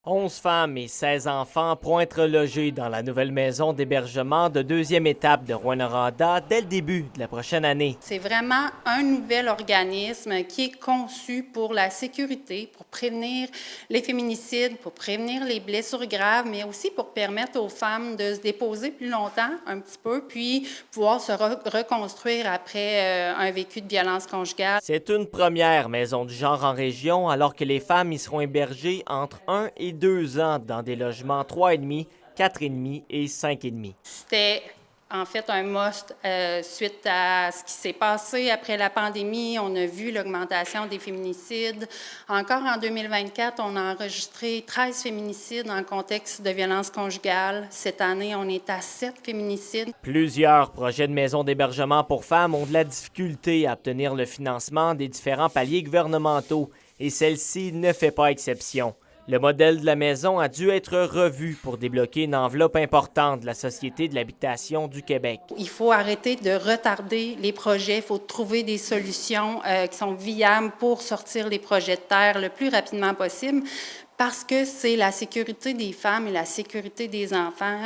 11 femmes et 16 enfants pourront être logés dans la nouvelle maison d'hébergement de deuxième étape de Rouyn-Noranda dès le début de la prochaine année. C'est vraiment un nouvel organisme qui est conçu pour la sécurité, pour prévenir les féminicides, pour prévenir les blessures graves, mais aussi pour permettre aux femmes de se déposer plus longtemps, un petit peu, puis pouvoir se reconstruire après un vécu de violence conjugale. C'est une première maison du genre en région, alors que les femmes y seront hébergées entre 1 et 2 ans dans des logements 3,5, 4,5 et 5,5. C'était en fait un must suite à ce qui s'est passé après la pandémie. On a vu l'augmentation des féminicides. Encore en 2024, on a enregistré 13 féminicides en contexte de violence conjugale. Cette année, on est à 7 féminicides. Plusieurs projets de maisons d'hébergement pour femmes ont de la difficulté à obtenir le financement des différents paliers gouvernementaux et celle-ci ne fait pas exception. Le modèle de la maison a dû être revu pour débloquer une enveloppe importante de la Société de l'habitation du Québec. Il faut arrêter de retarder les projets. Il faut trouver des solutions qui sont viables pour sortir les projets de terre le plus rapidement possible parce que c'est la sécurité des femmes et la sécurité des enfants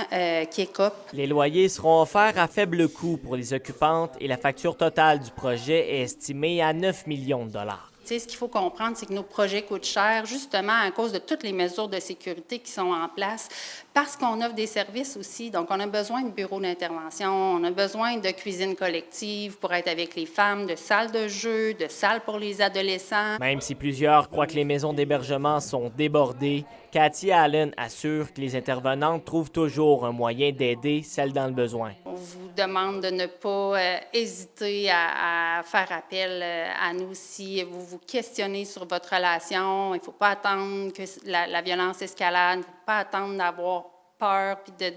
qui écopent. Les loyers seront offerts à faible coût pour les occupantes et la facture totale du projet est estimée à 9 millions de dollars. Ce qu'il faut comprendre, c'est que nos projets coûtent cher justement à cause de toutes les mesures de sécurité qui sont en place, parce qu'on offre des services aussi. Donc, on a besoin de bureaux d'intervention, on a besoin de cuisine collective pour être avec les femmes, de salles de jeu, de salles pour les adolescents. Même si plusieurs croient que les maisons d'hébergement sont débordées, Cathy Allen assure que les intervenantes trouvent toujours un moyen d'aider celles dans le besoin. On vous demande de ne pas hésiter à faire appel à nous si vous vous questionnez sur votre relation. Il ne faut pas attendre que la violence escalade, il ne faut pas attendre d'avoir peur et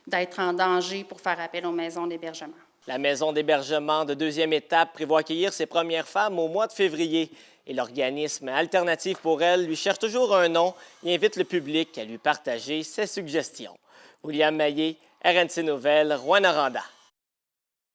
d'être en danger pour faire appel aux maisons d'hébergement. La maison d'hébergement de deuxième étape prévoit accueillir ses premières femmes au mois de février. Et l'organisme Alternative pour elles lui cherche toujours un nom et invite le public à lui partager ses suggestions. William Maillé, RNC Nouvelles, Rouyn-Noranda.